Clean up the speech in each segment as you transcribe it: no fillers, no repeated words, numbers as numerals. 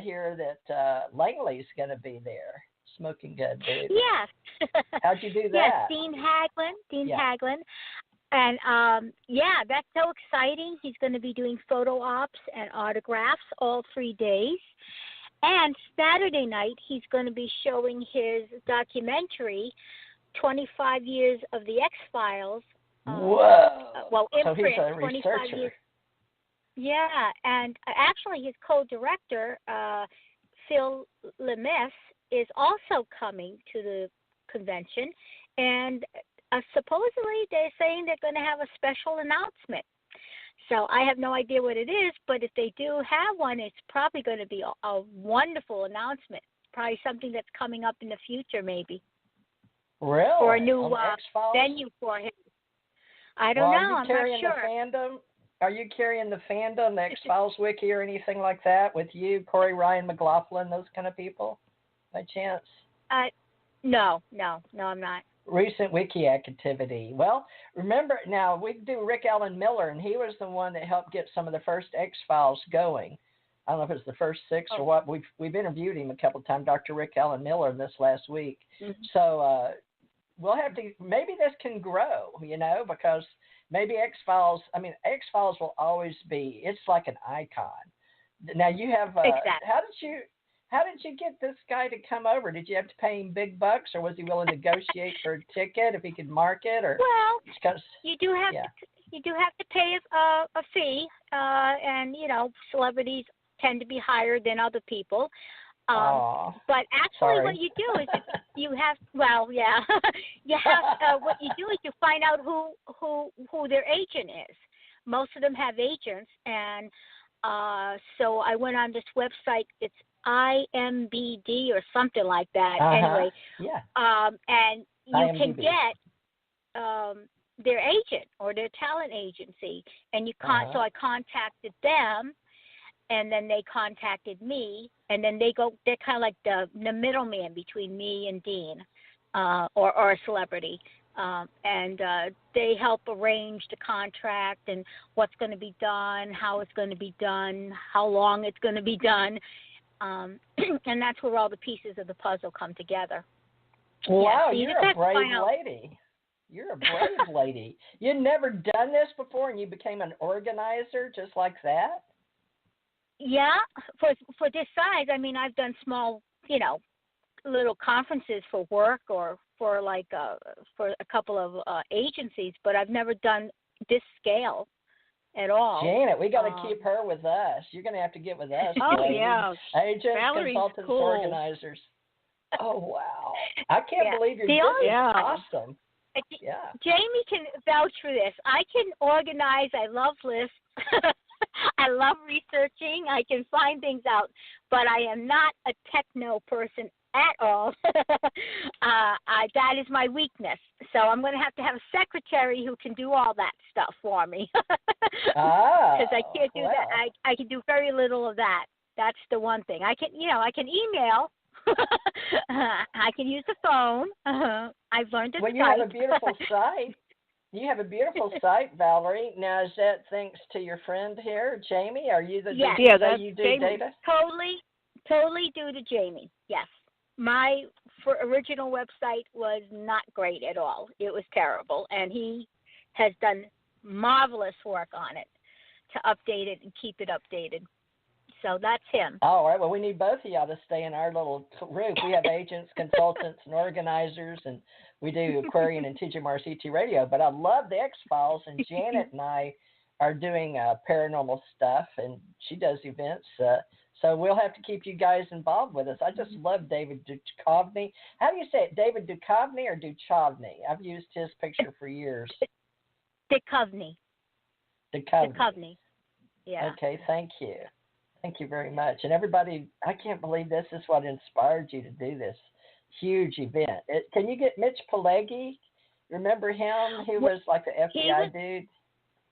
hear that Langley's going to be there. Smoking Good, dude. Yes. How'd you do Yes, that? Dean Haglin. And, that's so exciting. He's going to be doing photo ops and autographs all 3 days. And Saturday night, he's going to be showing his documentary, 25 Years of the X-Files. Whoa. In so print, he's a 25 researcher. years. Yeah, and actually his co-director, Phil Lemes, is also coming to the convention. And supposedly they're saying they're going to have a special announcement. So I have no idea what it is, but if they do have one, it's probably going to be a wonderful announcement. Probably something that's coming up in the future, maybe. Really? For a new X-Files? venue for him. I don't know. I'm not sure. Are you carrying the fandom, the X-Files wiki or anything like that with you, Corey, Ryan, McLaughlin, those kind of people, by chance? No, I'm not. Recent wiki activity. Well, remember, now we do Rick Allen Miller, and he was the one that helped get some of the first X-Files going. I don't know if it was the first 6 or what. We've interviewed him a couple of times, Dr. Rick Allen Miller, this last week. Mm-hmm. So we'll have to, maybe this can grow, because maybe X-Files will always be, it's like an icon. Now you have, exactly. How did you get this guy to come over? Did you have to pay him big bucks, or was he willing to negotiate for a ticket if he could mark it? Or you do have to pay a fee, and celebrities tend to be higher than other people. But actually, what you do is you have what you do is you find out who their agent is. Most of them have agents, and so I went on this website. It's IMBD or something like that. Anyway, and you IMDb. Can get their agent or their talent agency, and so I contacted them, and then they contacted me, and then they're kind of like the middleman between me and Dean, or a celebrity. And they help arrange the contract and what's going to be done, how it's going to be done, how long it's going to be done. And that's where all the pieces of the puzzle come together. Wow, so you're a brave lady. You're a brave lady. You'd never done this before, and you became an organizer just like that? Yeah, for this size, I've done small, little conferences for work or for for a couple of agencies, but I've never done this scale at all. Janet, we got to keep her with us. You're going to have to get with us. Yeah. Agents, Valerie's consultants, cool. Organizers. Oh, wow. I can't believe you're doing this. Awesome. Jaimy can vouch for this. I can organize. I love lists. I love researching. I can find things out, but I am not a techno person at all. That is my weakness. So I'm going to have a secretary who can do all that stuff for me. Because I can't do that. I can do very little of that. That's the one thing. I can email. I can use the phone. I've learned to Well, you have a beautiful site. You have a beautiful site, Valerie. Now, is that thanks to your friend here, Jaimy? Are you the you do Jaimy, data? Totally due to Jaimy. Yes. My original website was not great at all. It was terrible, and he has done marvelous work on it to update it and keep it updated. So that's him. All right. Well, we need both of y'all to stay in our little group. We have agents, consultants, and organizers, and we do Aquarian and TJ CT Radio. But I love the X-Files, and Janet and I are doing paranormal stuff, and she does events. So we'll have to keep you guys involved with us. I just love David Duchovny. How do you say it, David Duchovny or Duchovny? I've used his picture for years. Duchovny. Yeah. Okay, thank you. Thank you very much. And everybody, I can't believe this is what inspired you to do this huge event. Can you get Mitch Pileggi? Remember him? He was like the FBI dude.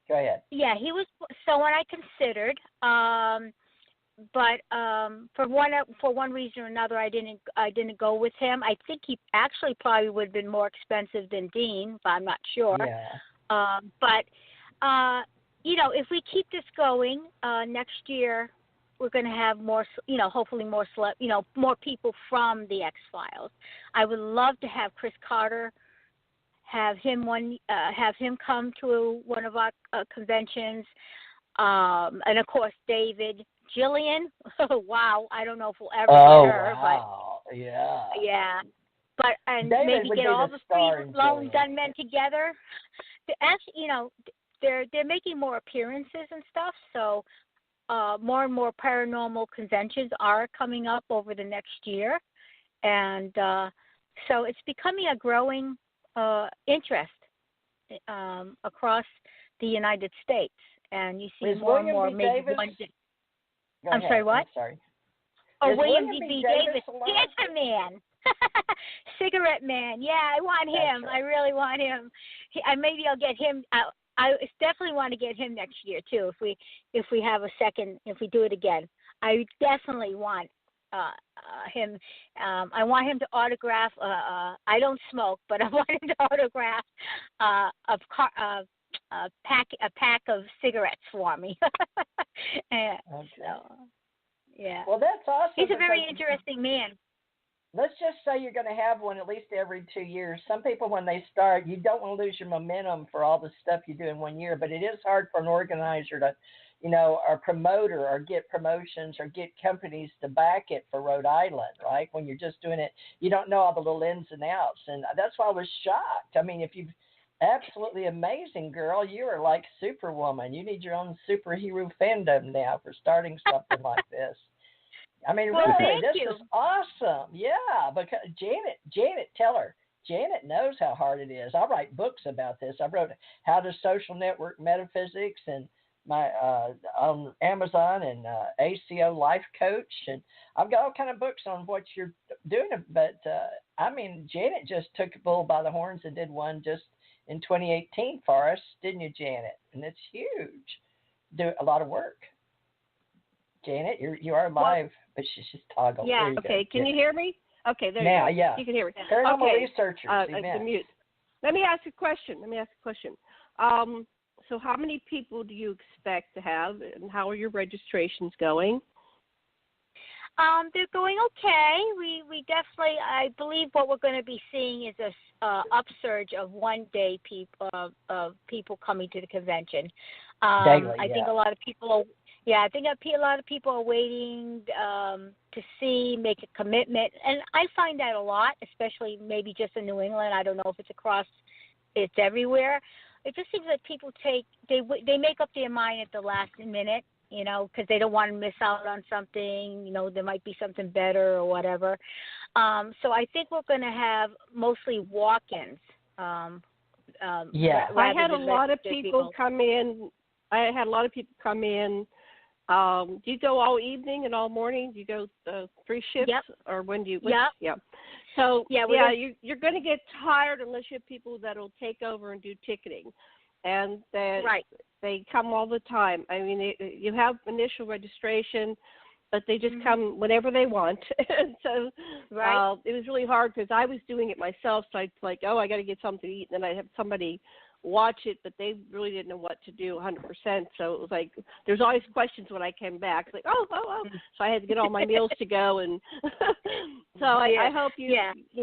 Go ahead. Yeah, he was someone I considered. But for one reason or another, I didn't go with him. I think he actually probably would have been more expensive than Dean, but I'm not sure. Yeah. But if we keep this going next year, we're going to have more, hopefully more more people from the X-Files. I would love to have Chris Carter, have him come to one of our conventions, and of course David, Jillian. Wow, I don't know if we'll ever get her, but yeah. But and David maybe get all the three Lone Gunmen together. Actually, they're making more appearances and stuff, so more and more paranormal conventions are coming up over the next year, and so it's becoming a growing interest across the United States, and you see more and more. Maybe one day. I'm sorry, what? I'm sorry. Oh, William B. Davis, Cancer Man. Cigarette Man. Yeah, I want him. Right. I really want him. Maybe I'll get him. I definitely want to get him next year too. If we have a second, if we do it again, I definitely want him. I want him to autograph. I don't smoke, but I want him to autograph a pack of cigarettes for me. Okay. So, yeah. Well, that's awesome. He's a very interesting man. Let's just say you're going to have one at least every 2 years. Some people, when they start, you don't want to lose your momentum for all the stuff you do in 1 year, but it is hard for an organizer to, or promoter or get promotions or get companies to back it for Rhode Island, right? When you're just doing it, you don't know all the little ins and outs. And that's why I was shocked. I mean, if you've absolutely amazing, girl, you are like Superwoman. You need your own superhero fandom now for starting something like this. I mean, well, really, this you. is awesome. Yeah, because Janet, tell her. Janet knows how hard it is. I write books about this. I wrote How to Social Network Metaphysics and my on Amazon and ACO Life Coach, and I've got all kind of books on what you're doing. But I mean, Janet just took a bull by the horns and did one just in 2018 for us, didn't you, Janet? And it's huge. Do a lot of work. Janet, you are live, but she's just toggled. Yeah. Okay. Can you hear me? Okay. There now, you go. Yeah. You can hear me. Paranormal researchers. The mute. Let me ask a question. So, how many people do you expect to have, and how are your registrations going? They're going okay. We definitely, I believe, what we're going to be seeing is a upsurge of 1 day people coming to the convention. Daily, I think a lot of people. Yeah, I think a lot of people are waiting to make a commitment, and I find that a lot, especially maybe just in New England. I don't know if it's everywhere. It just seems like people they make up their mind at the last minute, because they don't want to miss out on something. There might be something better or whatever. So I think we're going to have mostly walk-ins. I had a lot of people come in. Do you go all evening and all morning? Do you go 3 shifts? Yep. Or when do you? Yep. So you're going to get tired unless you have people that will take over and do ticketing, and they come all the time. I mean, you have initial registration, but they just come whenever they want. And so it was really hard because I was doing it myself. So I'd like, I got to get something to eat, and then I'd have somebody watch it, but they really didn't know what to do 100%. So it was like, there's always questions when I came back. It's like, oh. So I had to get all my meals to go. And so I hope you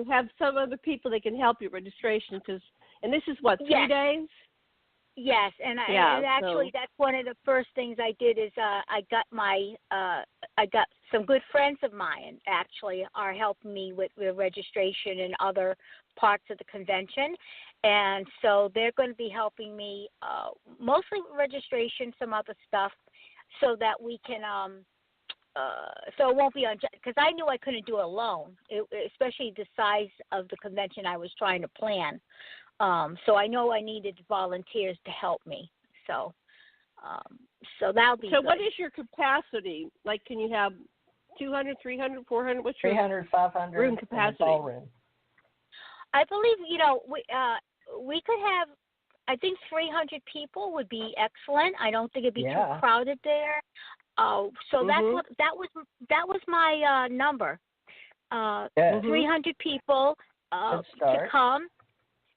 have some other people that can help you registration, and this is what, 3 days? Yes, and actually that's one of the first things I did is I got some good friends of mine actually are helping me with registration and other parts of the convention, and so they're going to be helping me mostly registration, some other stuff, so that we can so it won't be because I knew I couldn't do it alone, especially the size of the convention I was trying to plan. So I know I needed volunteers to help me. So that'll be So good. what is your capacity? Like, can you have 200, 300, 400? What's your 300, 500 room capacity? Ballroom. I believe, we could have, I think 300 people would be excellent. I don't think it'd be too crowded there. So that was my number. 300 people to come.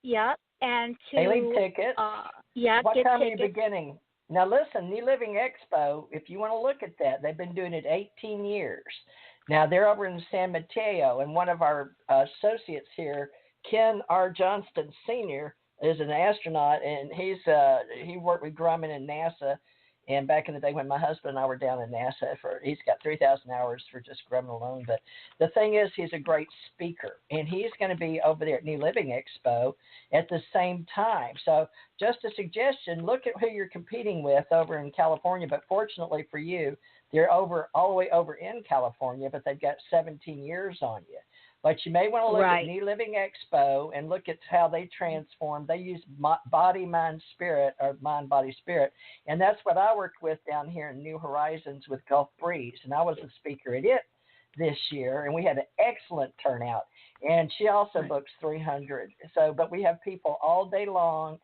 Yep, and to daily tickets. What get time tickets. are you beginning? Now listen, New Living Expo, if you want to look at that, they've been doing it 18 years. Now they're over in San Mateo, and one of our associates here, Ken R. Johnston Sr., is an astronaut, and he worked with Grumman and NASA. And back in the day when my husband and I were down in NASA, he's got 3,000 hours for just Grumman alone. But the thing is, he's a great speaker, and he's going to be over there at New Living Expo at the same time. So just a suggestion, look at who you're competing with over in California. But fortunately for you, they're all the way over in California, but they've got 17 years on you. But you may want to look at New Living Expo and look at how they transform. They use body, mind, spirit, or mind, body, spirit. And that's what I worked with down here in New Horizons with Gulf Breeze. And I was a speaker at it this year, and we had an excellent turnout. And she also books 300. But we have people all day long,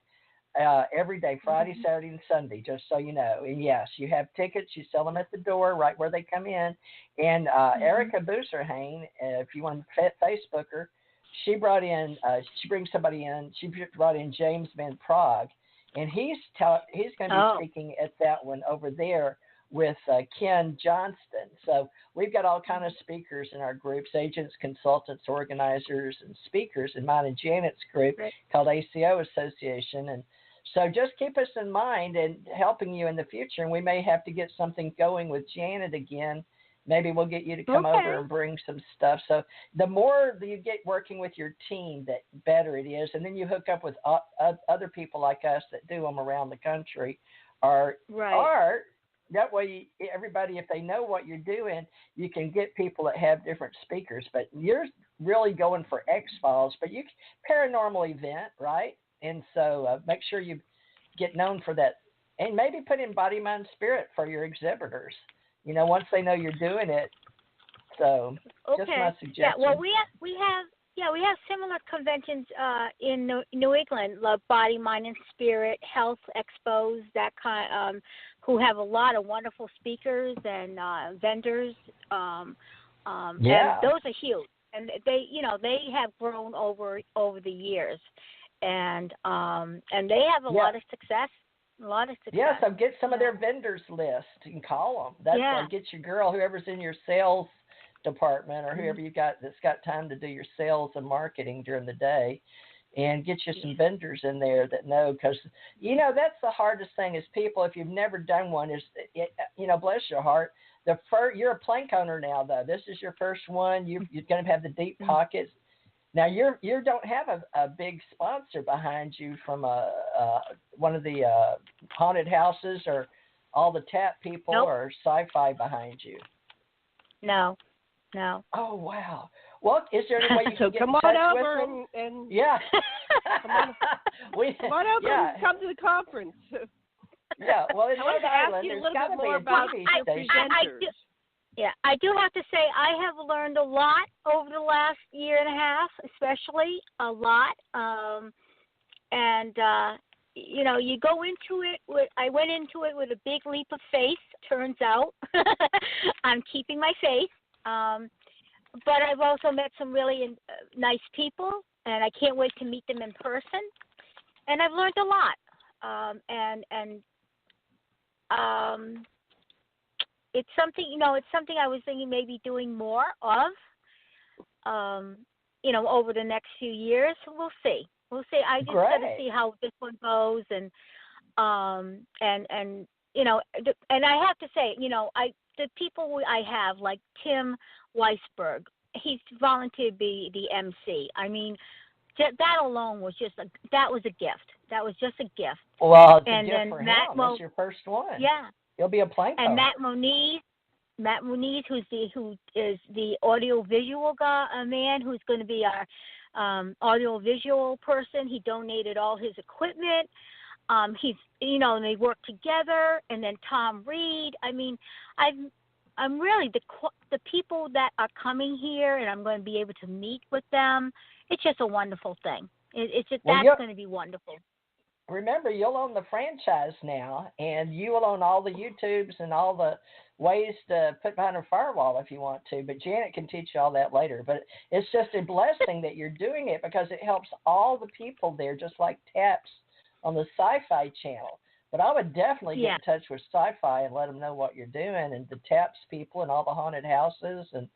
every day, Friday, Saturday, and Sunday, just so you know. And yes, you have tickets. You sell them at the door right where they come in. And Erica Booserhain, if you want to Facebook her, she brings somebody in. She brought in James Van Prague, and he's going to be speaking at that one over there with Ken Johnston. So we've got all kind of speakers in our groups, agents, consultants, organizers, and speakers in mine and Janet's group called ACO Association. And so just keep us in mind and helping you in the future. And we may have to get something going with Janet again. Maybe we'll get you to come over and bring some stuff. So the more that you get working with your team, the better it is. And then you hook up with other people like us that do them around the country. Or that way, everybody, if they know what you're doing, you can get people that have different speakers. But you're really going for X-Files, but you paranormal event, right? And so make sure you get known for that. And maybe put in body, mind, spirit for your exhibitors, once they know you're doing it. So just my suggestion. Yeah, well, we have similar conventions in New England, like Body, Mind, and Spirit, Health Expos, that kind, who have a lot of wonderful speakers and vendors. And those are huge, and they have grown over the years, and they have a lot of success. Yeah, so get some of their vendors list and call them. Get your girl, whoever's in your sales department or whoever you got that's got time to do your sales and marketing during the day, and get you some vendors in there that know, because that's the hardest thing is people, if you've never done one, is bless your heart, you're a plank owner now, though. This is your first one. You're going to have the deep pockets. Now you don't have a big sponsor behind you from one of the haunted houses or all the tap people or sci-fi behind you. No. Oh wow. Well, is there any way you can get come in touch on over with them? and come on over and come to the conference. Yeah, well, in Rhode Island, there's got to be a TV station. I do have to say I have learned a lot over the last year and a half, especially a lot. You go into it I went into it with a big leap of faith. Turns out I'm keeping my faith. But I've also met some really nice people, and I can't wait to meet them in person. And I've learned a lot. It's something I was thinking maybe doing more of, over the next few years. We'll see. I just got to see how this one goes, and I have to say, the people I have, like Tim Weisberg, he's volunteered to be the MC. I mean, that alone was that was a gift. That was just a gift. Well, it's a gift for him. That's your first one. Yeah. He'll be a plank And owner. Matt Moniz, who is the audio visual man, who's going to be our audio visual person. He donated all his equipment. He's and they work together. And then Tom Reed. I mean, I'm really the people that are coming here, and I'm going to be able to meet with them. It's just a wonderful thing. It's just that's going to be wonderful. Remember, you'll own the franchise now, and you will own all the YouTubes and all the ways to put behind a firewall if you want to. But Janet can teach you all that later. But it's just a blessing that you're doing it, because it helps all the people there, just like TAPS on the Sci-Fi Channel. But I would definitely get in touch with Sci-Fi and let them know what you're doing, and the TAPS people and all the haunted houses and